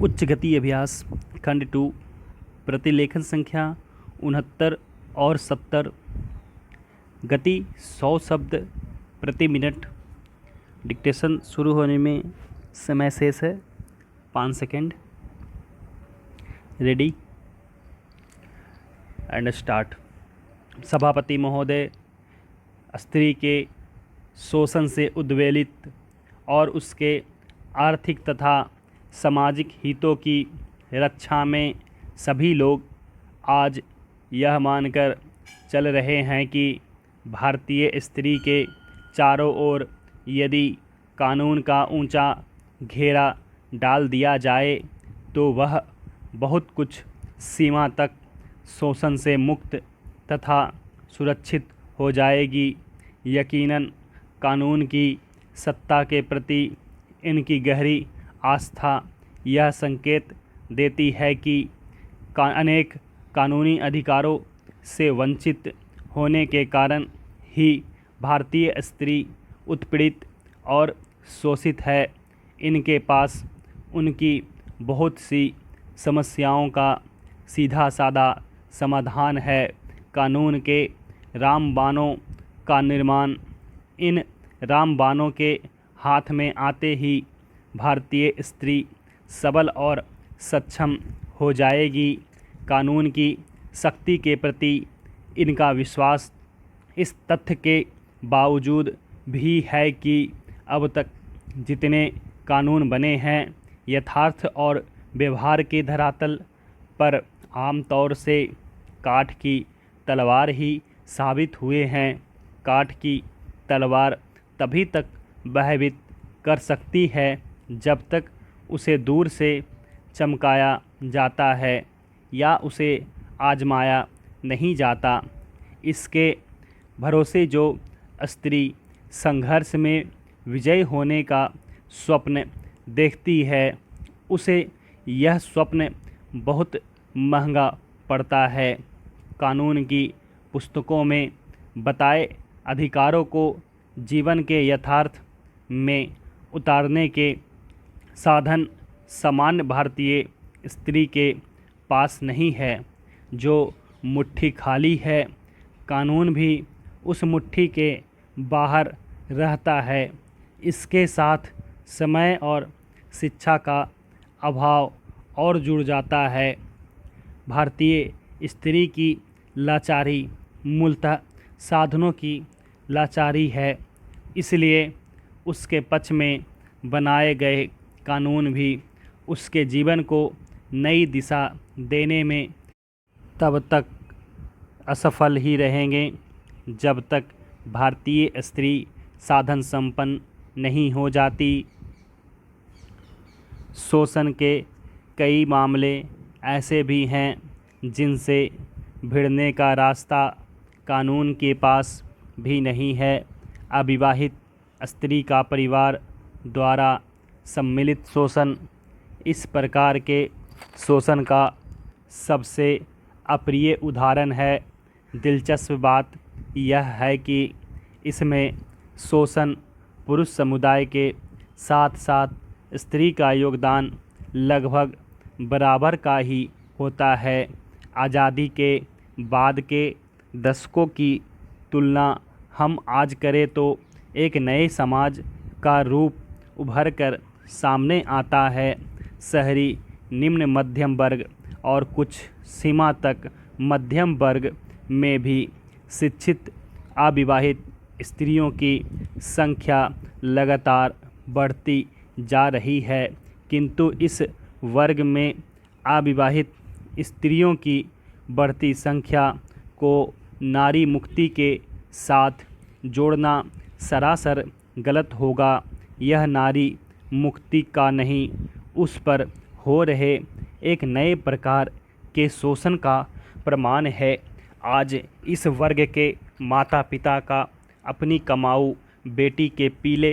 उच्च गति अभ्यास खंड 2 प्रतिलेखन संख्या 69 और 70। गति 100 शब्द प्रति मिनट। डिक्टेशन शुरू होने में समय शेष है 5 सेकेंड। Ready and start. सभापति महोदय, स्त्री के शोषण से उद्वेलित और उसके आर्थिक तथा सामाजिक हितों की रक्षा में सभी लोग आज यह मानकर चल रहे हैं कि भारतीय स्त्री के चारों ओर यदि कानून का ऊंचा घेरा डाल दिया जाए तो वह बहुत कुछ सीमा तक शोषण से मुक्त तथा सुरक्षित हो जाएगी। यकीनन कानून की सत्ता के प्रति इनकी गहरी आस्था यह संकेत देती है कि अनेक कानूनी अधिकारों से वंचित होने के कारण ही भारतीय स्त्री उत्पीड़ित और शोषित है। इनके पास उनकी बहुत सी समस्याओं का सीधा साधा समाधान है। कानून के रामबाणों का निर्माण। इन रामबाणों के हाथ में आते ही भारतीय स्त्री सबल और सक्षम हो जाएगी। कानून की शक्ति के प्रति इनका विश्वास इस तथ्य के बावजूद भी है कि अब तक जितने कानून बने हैं यथार्थ और व्यवहार के धरातल पर आमतौर से काठ की तलवार ही साबित हुए हैं। काठ की तलवार तभी तक भयभीत कर सकती है जब तक उसे दूर से चमकाया जाता है या उसे आजमाया नहीं जाता। इसके भरोसे जो स्त्री संघर्ष में विजय होने का स्वप्न देखती है उसे यह स्वप्न बहुत महंगा पड़ता है। कानून की पुस्तकों में बताए अधिकारों को जीवन के यथार्थ में उतारने के साधन सामान्य भारतीय स्त्री के पास नहीं है। जो मुट्ठी खाली है कानून भी उस मुट्ठी के बाहर रहता है। इसके साथ समय और शिक्षा का अभाव और जुड़ जाता है। भारतीय स्त्री की लाचारी मूलतः साधनों की लाचारी है। इसलिए उसके पक्ष में बनाए गए कानून भी उसके जीवन को नई दिशा देने में तब तक असफल ही रहेंगे जब तक भारतीय स्त्री साधन संपन्न नहीं हो जाती। शोषण के कई मामले ऐसे भी हैं जिनसे भिड़ने का रास्ता कानून के पास भी नहीं है। अविवाहित स्त्री का परिवार द्वारा सम्मिलित शोषण। इस प्रकार के शोषण का सबसे अप्रिय उदाहरण है। दिलचस्प बात यह है कि इसमें शोषण पुरुष समुदाय के साथ साथ स्त्री का योगदान लगभग बराबर का ही होता है। आज़ादी के बाद के दशकों की तुलना हम आज करें तो एक नए समाज का रूप उभर कर सामने आता है। शहरी निम्न मध्यम वर्ग और कुछ सीमा तक मध्यम वर्ग में भी शिक्षित अविवाहित स्त्रियों की संख्या लगातार बढ़ती जा रही है, किंतु इस वर्ग में अविवाहित स्त्रियों की बढ़ती संख्या को नारी मुक्ति के साथ जोड़ना सरासर गलत होगा। यह नारी मुक्ति का नहीं, उस पर हो रहे एक नए प्रकार के शोषण का प्रमाण है। आज इस वर्ग के माता पिता का अपनी कमाऊ बेटी के पीले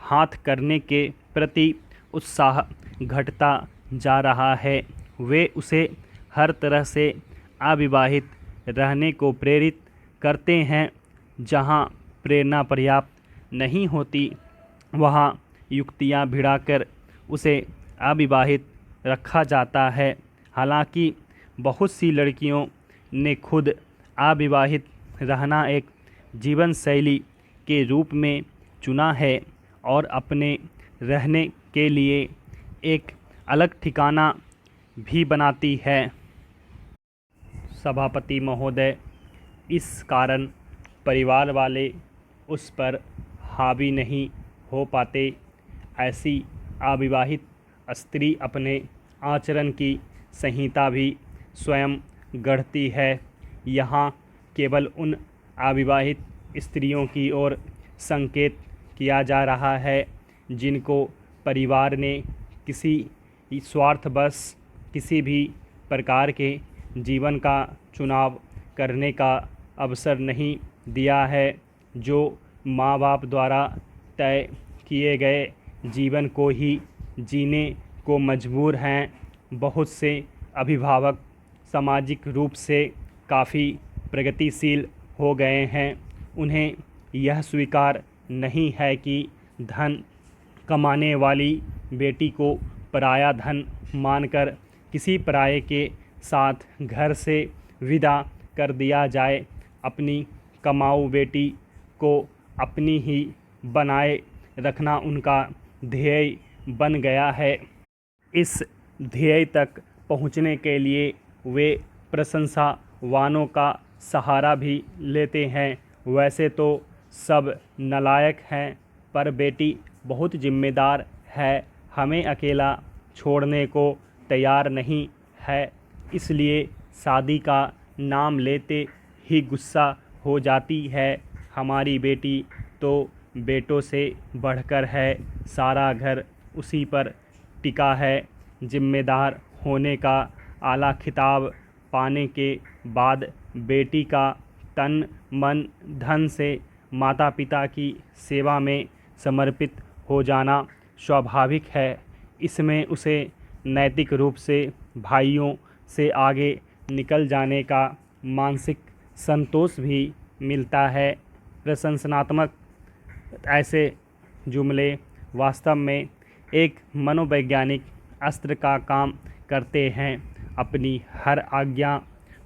हाथ करने के प्रति उत्साह घटता जा रहा है। वे उसे हर तरह से अविवाहित रहने को प्रेरित करते हैं। जहां प्रेरणा पर्याप्त नहीं होती वहां युक्तियां भिड़ाकर उसे अविवाहित रखा जाता है। हालांकि बहुत सी लड़कियों ने खुद अविवाहित रहना एक जीवन शैली के रूप में चुना है और अपने रहने के लिए एक अलग ठिकाना भी बनाती है। सभापति महोदय, इस कारण परिवार वाले उस पर हावी नहीं हो पाते। ऐसी अविवाहित स्त्री अपने आचरण की संहिता भी स्वयं गढ़ती है। यहाँ केवल उन अविवाहित स्त्रियों की ओर संकेत किया जा रहा है जिनको परिवार ने किसी स्वार्थवश किसी भी प्रकार के जीवन का चुनाव करने का अवसर नहीं दिया है, जो माँ बाप द्वारा तय किए गए जीवन को ही जीने को मजबूर हैं। बहुत से अभिभावक सामाजिक रूप से काफ़ी प्रगतिशील हो गए हैं। उन्हें यह स्वीकार नहीं है कि धन कमाने वाली बेटी को पराया धन मानकर किसी पराये के साथ घर से विदा कर दिया जाए। अपनी कमाऊ बेटी को अपनी ही बनाए रखना उनका ध्येय बन गया है। इस ध्येय तक पहुंचने के लिए वे प्रशंसावानों का सहारा भी लेते हैं। वैसे तो सब नालायक हैं, पर बेटी बहुत जिम्मेदार है, हमें अकेला छोड़ने को तैयार नहीं है, इसलिए शादी का नाम लेते ही गुस्सा हो जाती है। हमारी बेटी तो बेटों से बढ़कर है, सारा घर उसी पर टिका है। जिम्मेदार होने का आला खिताब पाने के बाद बेटी का तन मन धन से माता पिता की सेवा में समर्पित हो जाना स्वाभाविक है। इसमें उसे नैतिक रूप से भाइयों से आगे निकल जाने का मानसिक संतोष भी मिलता है। प्रशंसनात्मक ऐसे जुमले वास्तव में एक मनोवैज्ञानिक अस्त्र का काम करते हैं। अपनी हर आज्ञा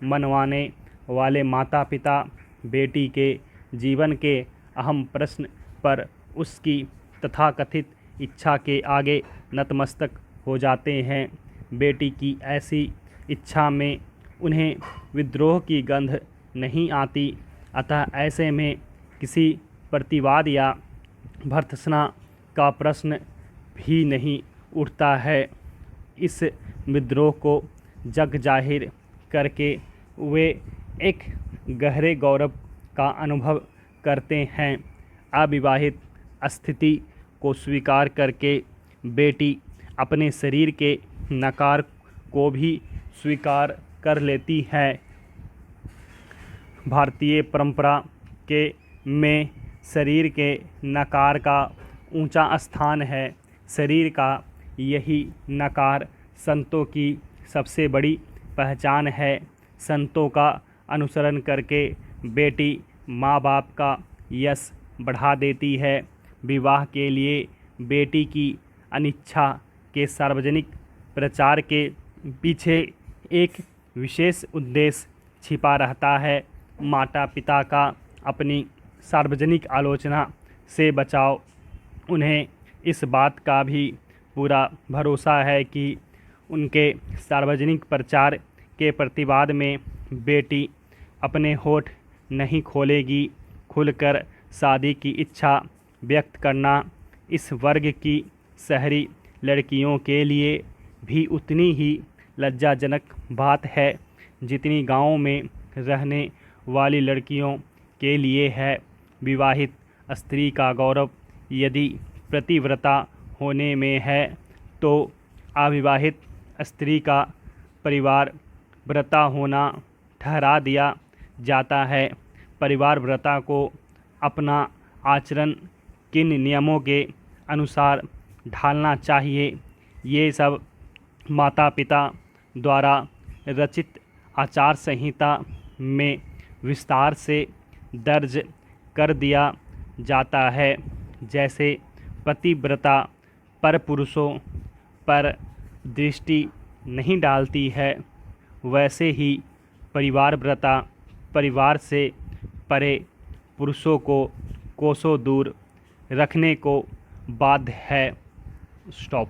मनवाने वाले माता पिता बेटी के जीवन के अहम प्रश्न पर उसकी तथाकथित इच्छा के आगे नतमस्तक हो जाते हैं। बेटी की ऐसी इच्छा में उन्हें विद्रोह की गंध नहीं आती, अतः ऐसे में किसी प्रतिवाद या भर्त्सना का प्रश्न भी नहीं उठता है। इस विद्रोह को जग जाहिर करके वे एक गहरे गौरव का अनुभव करते हैं। अविवाहित स्थिति को स्वीकार करके बेटी अपने शरीर के नकार को भी स्वीकार कर लेती है। भारतीय परंपरा के में शरीर के नकार का ऊंचा स्थान है। शरीर का यही नकार संतों की सबसे बड़ी पहचान है। संतों का अनुसरण करके बेटी माँ बाप का यश बढ़ा देती है। विवाह के लिए बेटी की अनिच्छा के सार्वजनिक प्रचार के पीछे एक विशेष उद्देश्य छिपा रहता है। माता पिता का अपनी सार्वजनिक आलोचना से बचाव। उन्हें इस बात का भी पूरा भरोसा है कि उनके सार्वजनिक प्रचार के प्रतिवाद में बेटी अपने होठ नहीं खोलेगी। खुलकर शादी की इच्छा व्यक्त करना इस वर्ग की शहरी लड़कियों के लिए भी उतनी ही लज्जाजनक बात है जितनी गाँव में रहने वाली लड़कियों के लिए है। विवाहित स्त्री का गौरव यदि प्रतिव्रता होने में है, तो अविवाहित स्त्री का परिवार व्रता होना ठहरा दिया जाता है। परिवार व्रता को अपना आचरण किन नियमों के अनुसार ढालना चाहिए, ये सब माता पिता द्वारा रचित आचार संहिता में विस्तार से दर्ज कर दिया जाता है। जैसे पतिव्रता पर पुरुषों पर दृष्टि नहीं डालती है, वैसे ही परिवारव्रता परिवार से परे पुरुषों को कोसों दूर रखने को बाध्य है। स्टॉप।